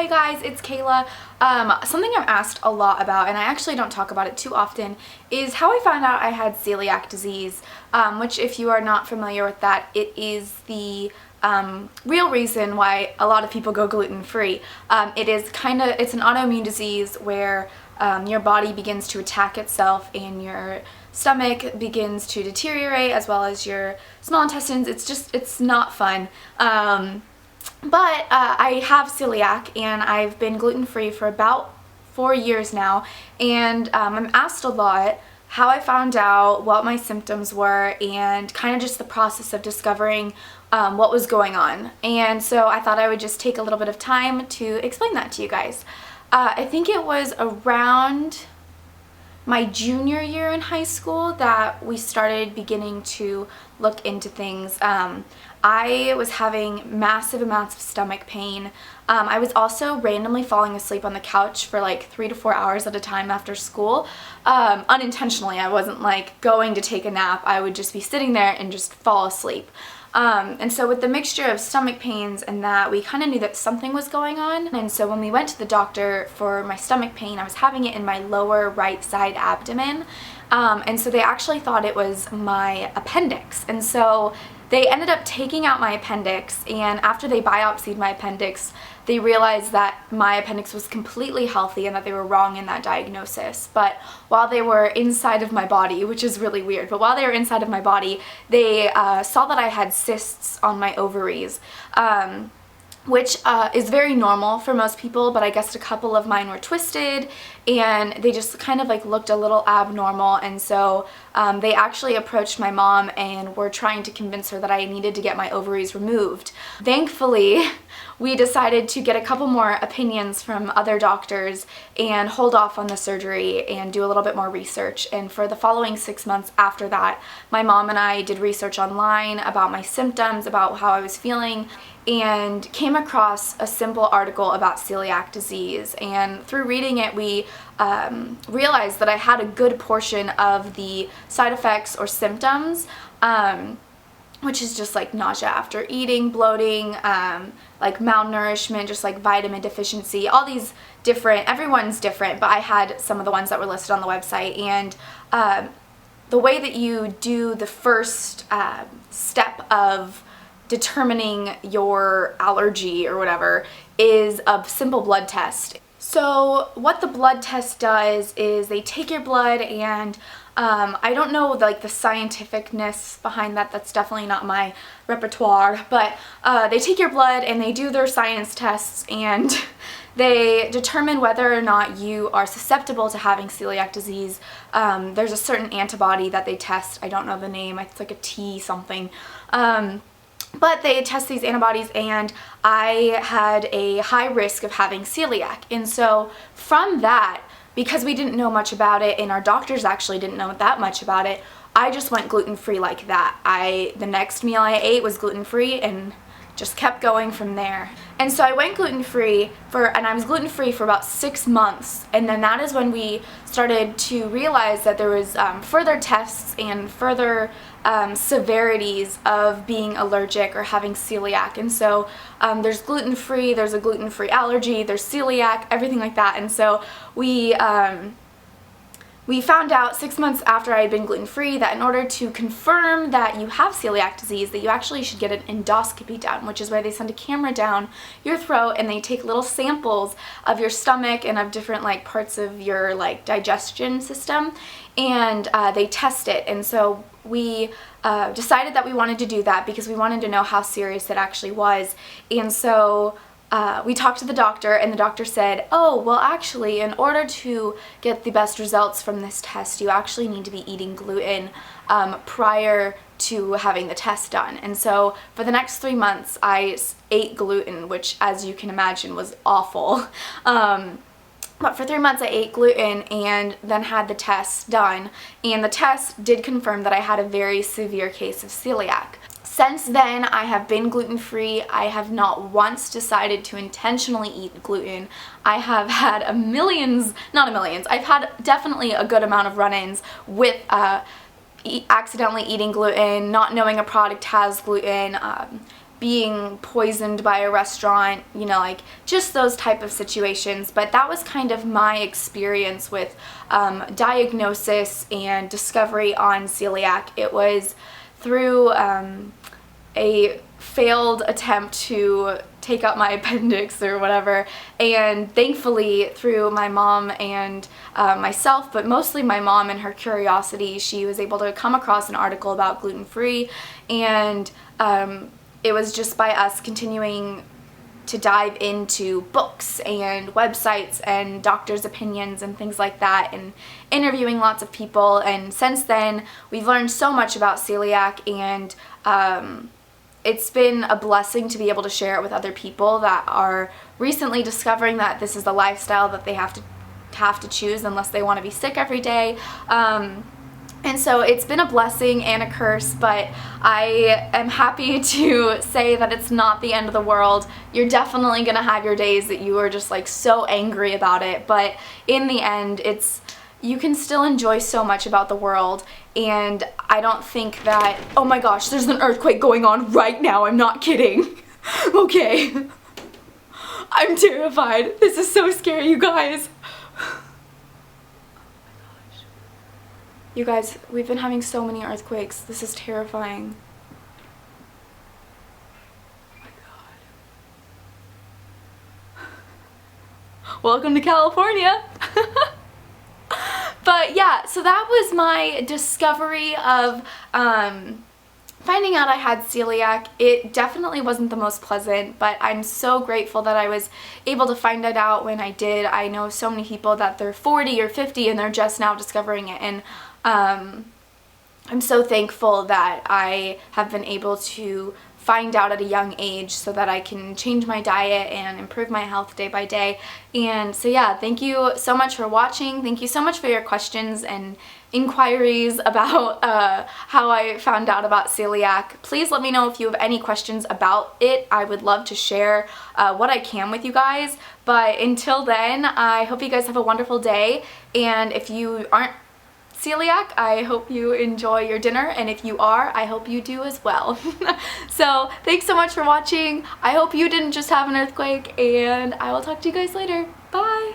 Hi guys, it's Kayla. Something I'm asked a lot about, and I actually don't talk about it too often, is how I found out I had celiac disease, which if you are not familiar with that, it is the real reason why a lot of people go gluten-free. It's an autoimmune disease where your body begins to attack itself and your stomach begins to deteriorate as well as your small intestines. It's not fun. But I have celiac and I've been gluten-free for about 4 years now, and I'm asked a lot how I found out, what my symptoms were, and kind of just the process of discovering what was going on. And so I thought I would just take a little bit of time to explain that to you guys. I think it was around my junior year in high school that we started beginning to look into things. I was having massive amounts of stomach pain. I was also randomly falling asleep on the couch for like 3 to 4 hours at a time after school. Unintentionally, I wasn't like going to take a nap. I would just be sitting there and just fall asleep. And so with the mixture of stomach pains and that, we kind of knew that something was going on. And so when we went to the doctor for my stomach pain, I was having it in my lower right side abdomen. And so they actually thought it was my appendix. And so they ended up taking out my appendix, and after they biopsied my appendix, they realized that my appendix was completely healthy and that they were wrong in that diagnosis. But while they were inside of my body, which is really weird, but while they were inside of my body, they saw that I had cysts on my ovaries, which is very normal for most people, but I guess a couple of mine were twisted and they just kind of like looked a little abnormal. And so they actually approached my mom and were trying to convince her that I needed to get my ovaries removed. Thankfully, we decided to get a couple more opinions from other doctors and hold off on the surgery and do a little bit more research. And for the following 6 months after that, my mom and I did research online about my symptoms, about how I was feeling, and came across a simple article about celiac disease. And through reading it, we realized that I had a good portion of the side effects or symptoms, which is just like nausea after eating, bloating, like malnourishment, just like vitamin deficiency, all these different, everyone's different, but I had some of the ones that were listed on the website. And the way that you do the first step of determining your allergy or whatever is a simple blood test. So what the blood test does is they take your blood, and I don't know like the scientificness behind that, that's definitely not my repertoire, but they take your blood and they do their science tests, and they determine whether or not you are susceptible to having celiac disease. There's a certain antibody that they test, I don't know the name, it's like a T something. But they test these antibodies, and I had a high risk of having celiac. And so from that, because we didn't know much about it and our doctors actually didn't know that much about it, I just went gluten-free like that. The next meal I ate was gluten-free and just kept going from there. And so I went gluten-free and I was gluten-free for about 6 months. And then that is when we started to realize that there was further tests and further severities of being allergic or having celiac. And so there's gluten-free, there's a gluten-free allergy, there's celiac, everything like that. And so we found out 6 months after I had been gluten-free that in order to confirm that you have celiac disease, that you actually should get an endoscopy done, which is where they send a camera down your throat and they take little samples of your stomach and of different like parts of your like digestion system, and they test it. And so we decided that we wanted to do that because we wanted to know how serious it actually was. And so we talked to the doctor, and the doctor said, oh, well actually in order to get the best results from this test, you actually need to be eating gluten prior to having the test done. And so for the next 3 months I ate gluten, which as you can imagine was awful. But for 3 months I ate gluten and then had the test done, and the test did confirm that I had a very severe case of celiac. Since then, I have been gluten-free. I have not once decided to intentionally eat gluten. I have had I've had definitely a good amount of run-ins with accidentally eating gluten, not knowing a product has gluten, being poisoned by a restaurant, you know, like just those type of situations. But that was kind of my experience with diagnosis and discovery on celiac. It was through a failed attempt to take out my appendix or whatever, and thankfully through my mom and myself, but mostly my mom and her curiosity, she was able to come across an article about gluten-free, and it was just by us continuing to dive into books and websites and doctors' opinions and things like that, and interviewing lots of people, and since then we've learned so much about celiac, and it's been a blessing to be able to share it with other people that are recently discovering that this is the lifestyle that they have to choose unless they want to be sick every day. And so it's been a blessing and a curse, but I am happy to say that it's not the end of the world. You're definitely going to have your days that you are just like so angry about it, but in the end, you can still enjoy so much about the world, and I don't think that, oh my gosh, there's an earthquake going on right now, I'm not kidding. Okay. I'm terrified. This is so scary, you guys. You guys, we've been having so many earthquakes. This is terrifying. Oh my god. Welcome to California. But yeah, so that was my discovery of finding out I had celiac. It definitely wasn't the most pleasant, but I'm so grateful that I was able to find it out when I did. I know so many people that they're 40 or 50 and they're just now discovering it, and I'm so thankful that I have been able to find out at a young age so that I can change my diet and improve my health day by day. And so yeah, thank you so much for watching. Thank you so much for your questions and inquiries about how I found out about celiac. Please let me know if you have any questions about it. I would love to share what I can with you guys. But until then, I hope you guys have a wonderful day, and if you aren't celiac, I hope you enjoy your dinner, and if you are, I hope you do as well. So thanks so much for watching. I hope you didn't just have an earthquake, and I will talk to you guys later. Bye!